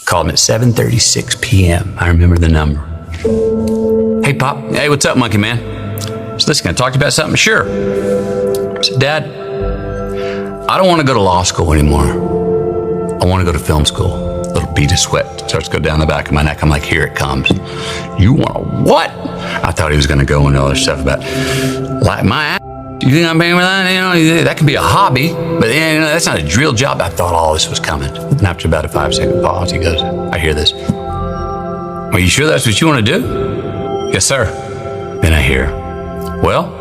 Called him at 7:36 p.m. I remember the number. Hey, Pop. Hey, what's up, monkey man? So listen, can I talk to you about something? Sure. I said, Dad, I don't want to go to law school anymore. I want to go to film school. A little bead of sweat starts to go down the back of my neck. I'm like, here it comes. You want to what? I thought he was going to go into other stuff about like my ass. You think I'm paying for that? You know, that can be a hobby, but you know, that's not a real job. I thought all this was coming. And after about a 5-second pause, he goes, I hear this. Are you sure that's what you want to do? Yes, sir. Then I hear, well,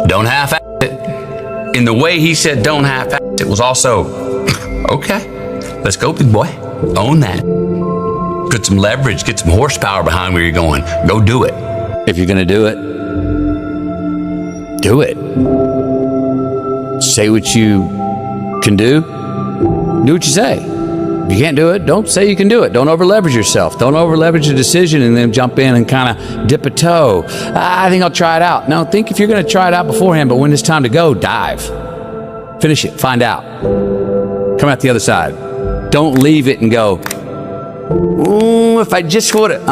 don't half-ass it. In the way he said don't half-ass it was also, okay, let's go, big boy. Own that. Put some leverage, get some horsepower behind where you're going. Go do it. If you're going to do it, do it. Say what you can do. Do what you say. If you can't do it, don't say you can do it. Don't over-leverage yourself. Don't over-leverage a decision and then jump in and kind of dip a toe. I think I'll try it out. No, think if you're going to try it out beforehand, but when it's time to go, dive. Finish it. Find out. Come out the other side. Don't leave it and go, ooh, if I just would have.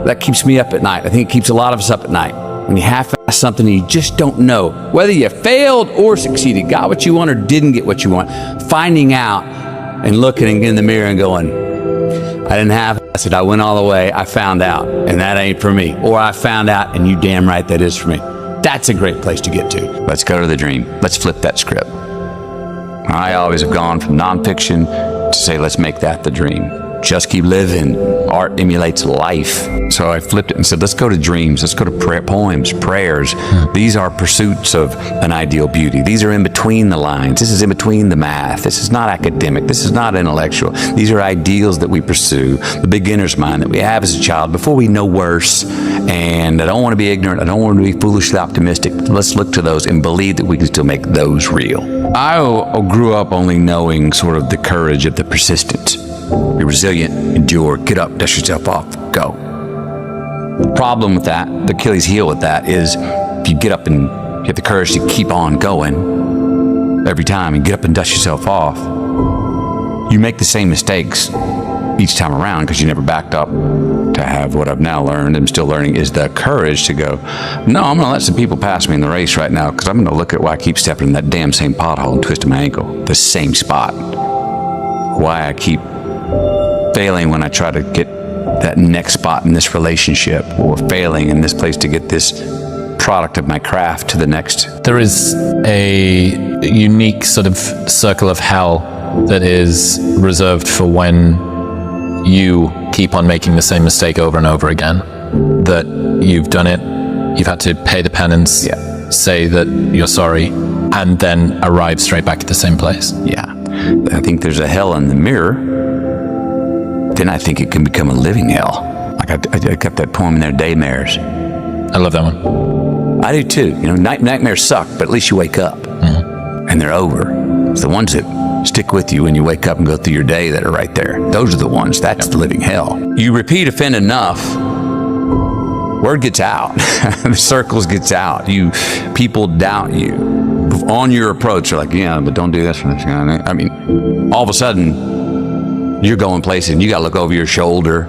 That keeps me up at night. I think it keeps a lot of us up at night. When you half-ass something and you just don't know whether you failed or succeeded, got what you want or didn't get what you want, finding out and looking in the mirror and going, I didn't half-ass it, I went all the way, I found out, and that ain't for me. Or I found out, and you damn right that is for me. That's a great place to get to. Let's go to the dream. Let's flip that script. I always have gone from nonfiction to say, let's make that the dream. Just keep living. Art emulates life. So I flipped it and said, let's go to dreams. Let's go to poems, prayers. These are pursuits of an ideal beauty. These are in between the lines. This is in between the math. This is not academic. This is not intellectual. These are ideals that we pursue, the beginner's mind that we have as a child before we know worse. And I don't want to be ignorant. I don't want to be foolishly optimistic. Let's look to those and believe that we can still make those real. I grew up only knowing sort of the courage of the persistent. Be resilient, endure, get up, dust yourself off, go. The problem with that, the Achilles heel with that is if you get up and you have the courage to keep on going every time and get up and dust yourself off, you make the same mistakes each time around because you never backed up to have what I've now learned and still learning is the courage to go, no, I'm going to let some people pass me in the race right now because I'm going to look at why I keep stepping in that damn same pothole and twisting my ankle, the same spot. Why I keep failing when I try to get that next spot in this relationship or failing in this place to get this product of my craft to the next. There is a unique sort of circle of hell that is reserved for when you keep on making the same mistake over and over again. That you've done it, you've had to pay the penance, say that you're sorry, and then arrive straight back at the same place. Yeah. I think there's a hell in the mirror. Then I think it can become a living hell. Like I kept that poem in there, Daymares. I love that one. I do too. You know, nightmares suck, but at least you wake up and they're over. It's the ones that stick with you when you wake up and go through your day that are right there. Those are the ones. That's the living hell. You repeat offend enough, word gets out. The circles gets out. People doubt you on your approach. They're like, yeah, but don't do this for this. I mean, all of a sudden, you're going places and you got to look over your shoulder.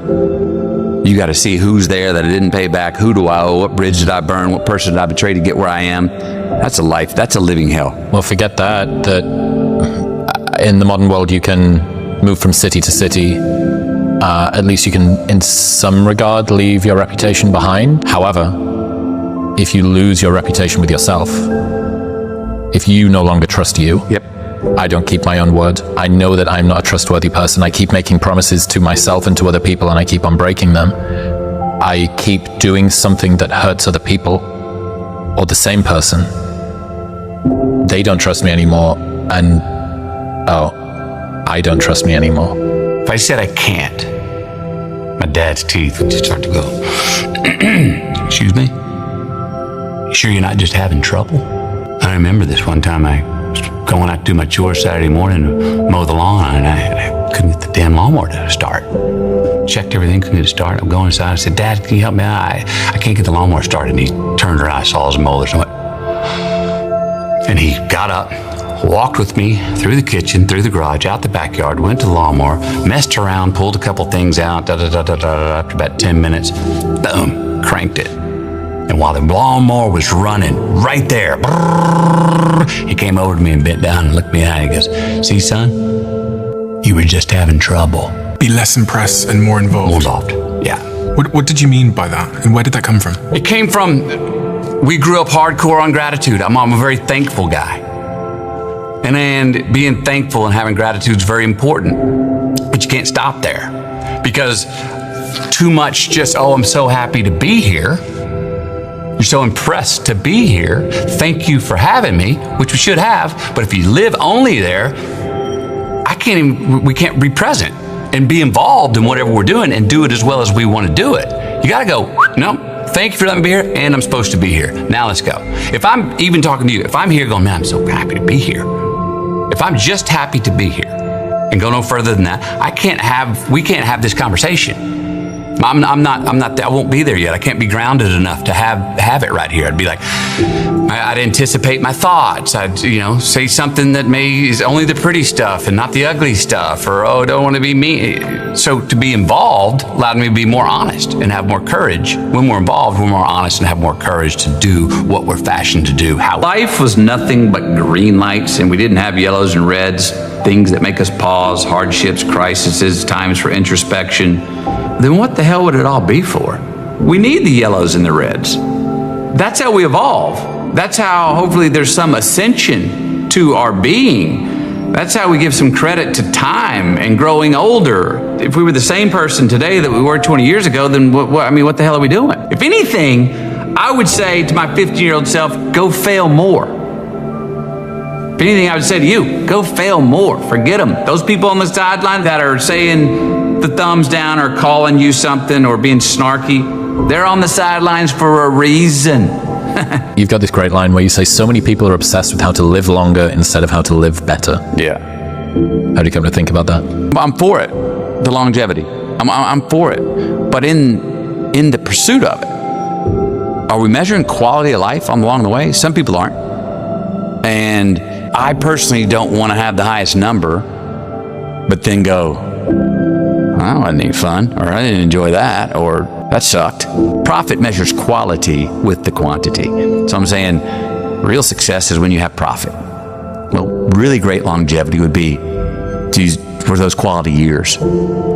You got to see who's there that I didn't pay back. Who do I owe? What bridge did I burn? What person did I betray to get where I am? That's a life. That's a living hell. Well, forget that in the modern world, you can move from city to city. At least you can, in some regard, leave your reputation behind. However, if you lose your reputation with yourself, if you no longer trust you, I don't keep my own word. I know that I'm not a trustworthy person. I keep making promises to myself and to other people, and I keep on breaking them. I keep doing something that hurts other people, or the same person. They don't trust me anymore, and I don't trust me anymore. If I said I can't, my dad's teeth would just start to go, excuse me? You sure you're not just having trouble? I remember this one time I was going out to do my chores Saturday morning to mow the lawn, and I couldn't get the damn lawnmower to start. Checked everything, couldn't get it to start. I'm going inside, I said, Dad, can you help me out? I can't get the lawnmower started. And he turned around, I saw his molars, and went, and he got up, walked with me through the kitchen, through the garage, out the backyard, went to the lawnmower, messed around, pulled a couple things out, after about 10 minutes, boom, cranked it. And while the lawnmower was running right there, he came over to me and bent down and looked me in the eye and he goes, see, son, you were just having trouble. Be less impressed and more involved. More involved, yeah. What did you mean by that? And where did that come from? It came from, we grew up hardcore on gratitude. I'm a very thankful guy. And being thankful and having gratitude is very important. But you can't stop there. Because too much just, oh, I'm so happy to be here. You're so impressed to be here. Thank you for having me, which we should have. But if you live only there, we can't be present and be involved in whatever we're doing and do it as well as we want to do it. You got to go, no, thank you for letting me be here, and I'm supposed to be here. Now let's go. If I'm even talking to you, if I'm here going, man, I'm so happy to be here. If I'm just happy to be here and go no further than that, we can't have this conversation. I won't be there yet. I can't be grounded enough to have it right here. I'd be like, I'd anticipate my thoughts. I'd, say something that is only the pretty stuff and not the ugly stuff, or, oh, don't want to be me. So to be involved allowed me to be more honest and have more courage. When we're involved, we're more honest and have more courage to do what we're fashioned to do. Life was nothing but green lights, and we didn't have yellows and reds, things that make us pause, hardships, crises, times for introspection. Then what the hell would it all be for? We need the yellows and the reds. That's how we evolve. That's how hopefully there's some ascension to our being. That's how we give some credit to time and growing older. If we were the same person today that we were 20 years ago, then what the hell are we doing? If anything, I would say to my 15-year-old self, go fail more. If anything, I would say to you, go fail more. Forget them. Those people on the sideline that are saying the thumbs down or calling you something or being snarky, they're on the sidelines for a reason. You've got this great line where you say so many people are obsessed with how to live longer instead of how to live better. Yeah. How do you come to think about that? I'm for it, the longevity. I'm for it. But in the pursuit of it, are we measuring quality of life along the way? Some people aren't. And I personally don't want to have the highest number, but then go, that wasn't any fun, or I didn't enjoy that, or that sucked. Profit measures quality with the quantity. So I'm saying real success is when you have profit. Well, really great longevity would be for those quality years,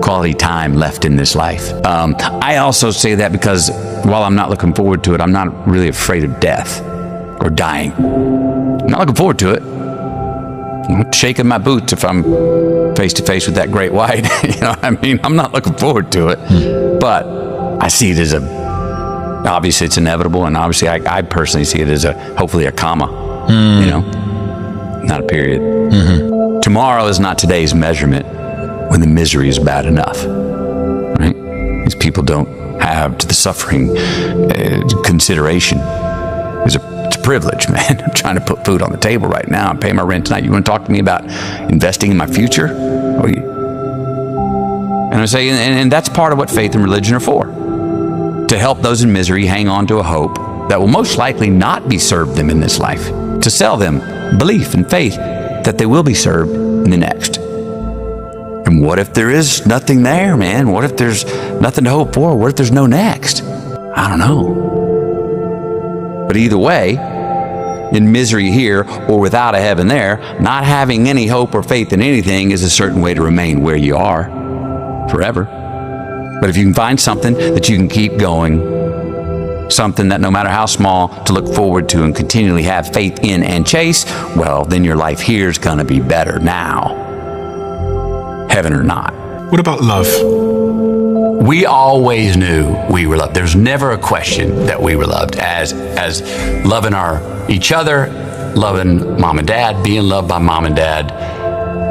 quality time left in this life. I also say that because while I'm not looking forward to it, I'm not really afraid of death or dying. I'm not looking forward to it. I'm shaking my boots if I'm face to face with that great white. You know what I mean? I'm not looking forward to it, but I see it as obviously it's inevitable, and obviously I personally see it as hopefully a comma, not a period. Mm-hmm. Tomorrow is not today's measurement when the misery is bad enough, right? These people don't have to the suffering consideration. It's a privilege, man. I'm trying to put food on the table right now and pay my rent tonight. You want to talk to me about investing in my future? And I say, and that's part of what faith and religion are for. To help those in misery hang on to a hope that will most likely not be served them in this life. To sell them belief and faith that they will be served in the next. And what if there is nothing there, man? What if there's nothing to hope for? What if there's no next? I don't know. But either way, in misery here or without a heaven there, not having any hope or faith in anything is a certain way to remain where you are forever. But if you can find something that you can keep going, something that no matter how small to look forward to and continually have faith in and chase, well, then your life here is going to be better now, heaven or not. What about love? We always knew we were loved. There's never a question that we were loved as loving each other, loving mom and dad, being loved by mom and dad,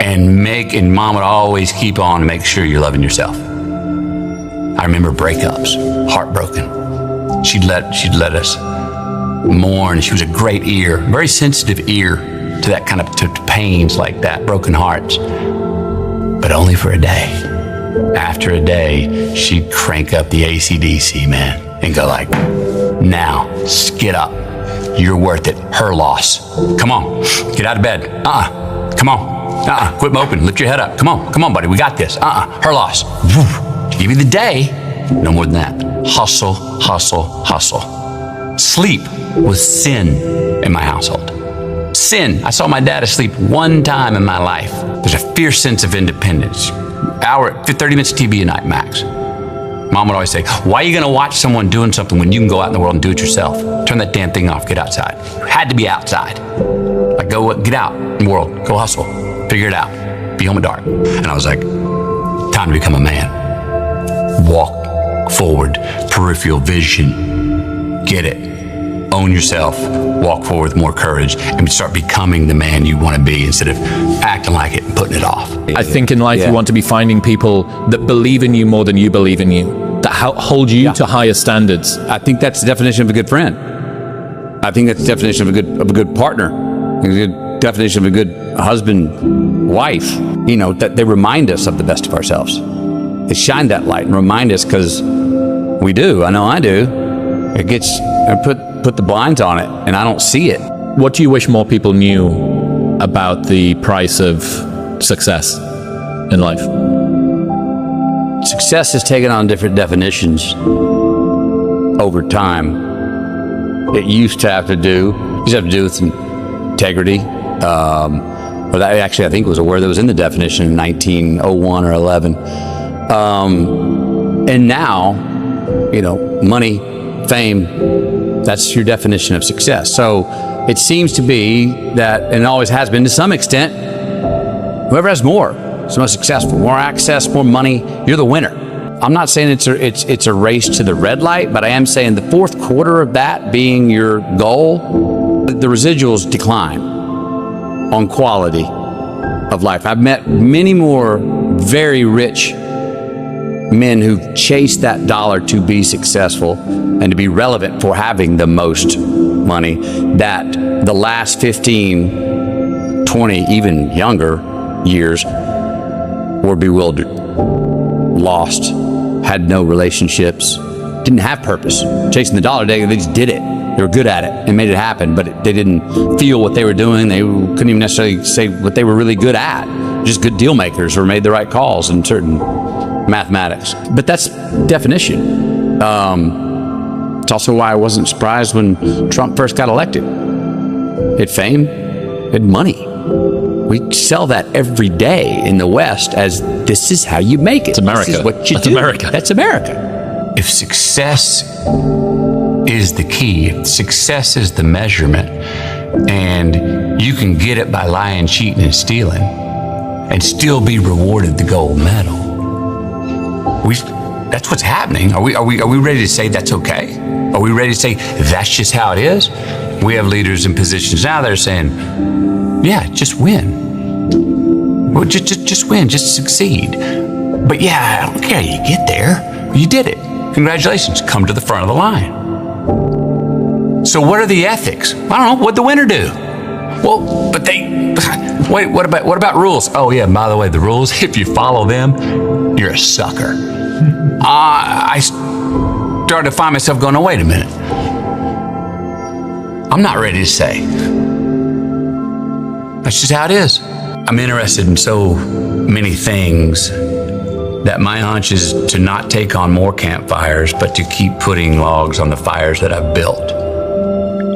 and mom would always keep on to make sure you're loving yourself. I remember breakups, heartbroken. She'd let us mourn. She was a great ear, very sensitive ear to that kind of to pains like that, broken hearts, but only for a day. After a day, she'd crank up the AC/DC, man, and go like, now, get up. you're worth it. Her loss. Come on, get out of bed. Come on. Quit moping. Lift your head up. Come on, buddy. We got this. Her loss. To give you the day, no more than that. Hustle, hustle, hustle. Sleep was sin in my household. Sin. I saw my dad asleep one time in my life. There's a fierce sense of independence. 30 minutes of TV a night, max. Mom would always say, why are you going to watch someone doing something when you can go out in the world and do it yourself? Turn that damn thing off. Get outside. You had to be outside. Like, get out in the world. Go hustle. Figure it out. Be home at dark. And I was like, time to become a man. Walk forward. Peripheral vision. Get it. Own yourself. Walk forward with more courage and start becoming the man you want to be instead of acting like it and putting it off. I think in life you want to be finding people that believe in you more than you believe in you, that hold you to higher standards. I think that's the definition of a good friend. I think that's the definition of a good partner, a good definition of a good husband, wife. You know, that they remind us of the best of ourselves. They shine that light and remind us, because we do. I know I do. It gets put the blinds on it, and I don't see it. What do you wish more people knew about the price of success in life? Success has taken on different definitions over time. It used to have to do with integrity. But that actually, I think, was a word that was in the definition in 1901 or 11. And now, money, fame, that's your definition of success. So it seems to be that, and it always has been to some extent, whoever has more is the most successful. More access, more money, you're the winner. I'm not saying it's a race to the red light, but I am saying the fourth quarter of that being your goal, the residuals decline on quality of life. I've met many more very rich men who've chased that dollar to be successful and to be relevant for having the most money, that the last 15, 20, even younger years were bewildered, lost, had no relationships, didn't have purpose. Chasing the dollar, they just did it. They were good at it and made it happen, but they didn't feel what they were doing. They couldn't even necessarily say what they were really good at. Just good deal makers or made the right calls in certain mathematics. But that's definition. It's also why I wasn't surprised when Trump first got elected. He had fame, he had money. We sell that every day in the West as this is how you make it. It's America. This is what you That's do. America. That's America. If success is the key, if success is the measurement, and you can get it by lying, cheating, and stealing, and still be rewarded the gold medal, that's what's happening. Are we ready to say that's okay? Are we ready to say that's just how it is? We have leaders in positions now that are saying, yeah, just win. Well, just win, just succeed. But yeah, I don't care how you get there. You did it. Congratulations. Come to the front of the line. So what are the ethics? I don't know. What'd the winner do? Well, but wait, what about rules? Oh yeah, by the way, the rules, if you follow them, you're a sucker. I started to find myself going, oh, wait a minute. I'm not ready to say. That's just how it is. I'm interested in so many things that my hunch is to not take on more campfires, but to keep putting logs on the fires that I've built.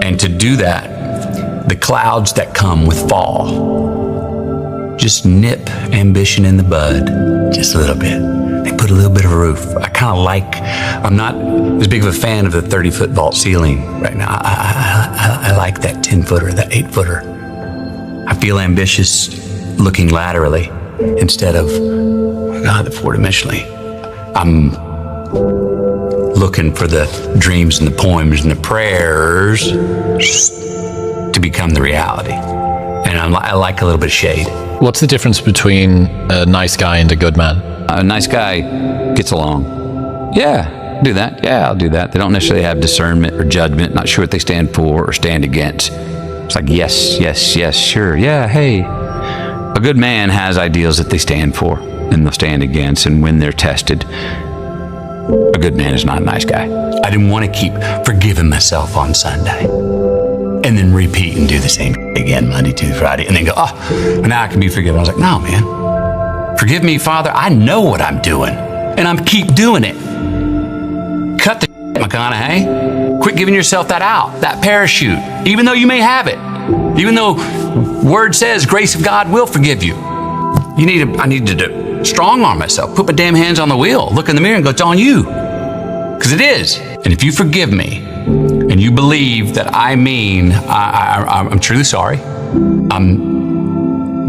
And to do that, the clouds that come with fall just nip ambition in the bud just a little bit. They put a little bit of a roof. I'm not as big of a fan of the 30-foot vault ceiling right now. I like that 10-footer, that 8-footer. I feel ambitious looking laterally instead of, the four-dimensionally. I'm looking for the dreams and the poems and the prayers to become the reality. And I like a little bit of shade. What's the difference between a nice guy and a good man? A nice guy gets along. Yeah, do that. Yeah, I'll do that. They don't necessarily have discernment or judgment, not sure what they stand for or stand against. It's like, yes, sure, yeah, hey. A good man has ideals that they stand for and they'll stand against, and when they're tested, a good man is not a nice guy. I didn't want to keep forgiving myself on Sunday. and then repeat and do the same again, Monday, Tuesday, Friday, and then go, oh, now I can be forgiven. I was like, no, man. Forgive me, Father. I know what I'm doing, and I'm keep doing it. Cut the shit, McConaughey. Quit giving yourself that out, that parachute, even though you may have it. Even though word says grace of God will forgive you. I need to strong arm myself, put my damn hands on the wheel, look in the mirror and go, it's on you. Because it is. And if you forgive me and you believe that I mean, I'm truly sorry,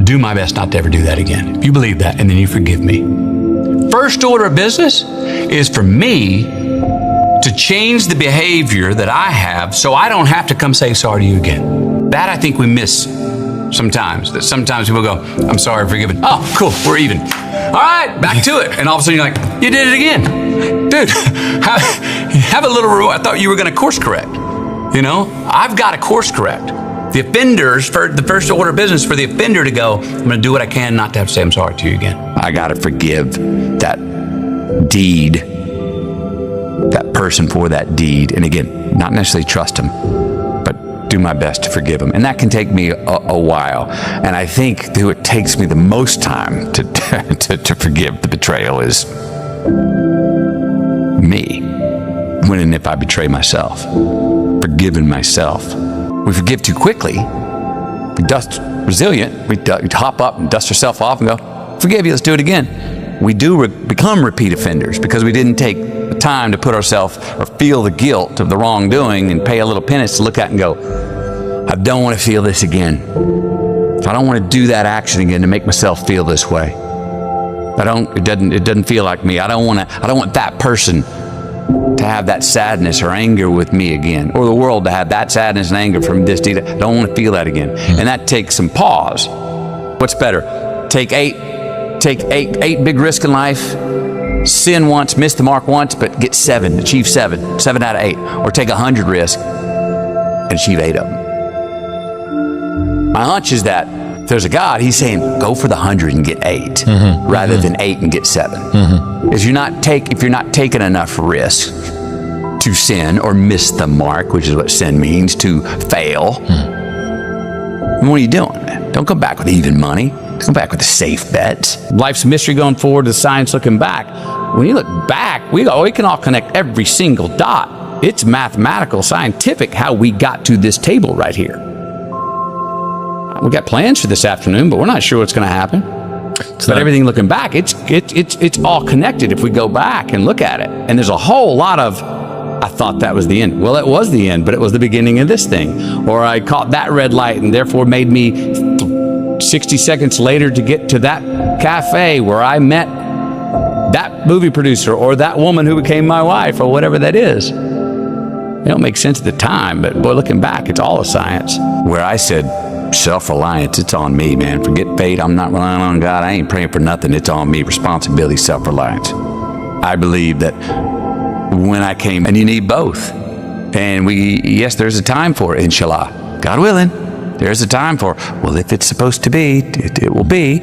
do my best not to ever do that again. If you believe that and then you forgive me. First order of business is for me to change the behavior that I have so I don't have to come say sorry to you again. That I think we miss sometimes. That sometimes people go, I'm sorry, forgiven. Oh, cool, we're even. All right, back to it. And all of a sudden you're like, you did it again. Dude, have a little rule. I thought you were going to course correct. You know, I've got to course correct. The offenders, for the first order of business, for the offender to go, I'm going to do what I can not to have to say I'm sorry to you again. I got to forgive that deed, that person for that deed. And again, not necessarily trust them, but do my best to forgive them. And that can take me a while. And I think who it takes me the most time to forgive the betrayal is me. When and if I betray myself, forgiving myself. We forgive too quickly. We dust resilient. We hop up and dust ourselves off and go, forgive you, let's do it again. We do become repeat offenders because we didn't take the time to put ourselves or feel the guilt of the wrongdoing and pay a little penance to look at and go, I don't want to feel this again. I don't want to do that action again to make myself feel this way. It doesn't feel like me. I don't want that person to have that sadness or anger with me again, or the world to have that sadness and anger from this deed. I don't want to feel that again. And that takes some pause. What's better? Take eight big risks in life, sin once, miss the mark once, but get achieve seven out of 8, or take 100 risks and achieve 8 of them. My hunch is that if there's a God, he's saying, go for the 100 and get 8, rather than 8 and get 7. If you're not taking enough risks to sin or miss the mark, which is what sin means, to fail, what are you doing, man? Don't come back with even money. Come back with the safe bets. Life's mystery going forward, the science looking back. When you look back, we can all connect every single dot. It's mathematical, scientific, how we got to this table right here. We got plans for this afternoon, but we're not sure what's going to happen. But everything looking back, it's all connected if we go back and look at it. And there's a whole lot of, I thought that was the end. Well, it was the end, but it was the beginning of this thing. Or I caught that red light and therefore made me 60 seconds later to get to that cafe where I met that movie producer or that woman who became my wife or whatever that is. It don't make sense at the time, but boy, looking back, it's all a science. Where I said, self-reliance, it's on me, man. Forget fate. I'm not relying on God. I ain't praying for nothing. It's on me. Responsibility, self-reliance. I believe that when I came, and you need both. And yes, there's a time for it, inshallah. God willing, there's a time for, well, if it's supposed to be, it will be.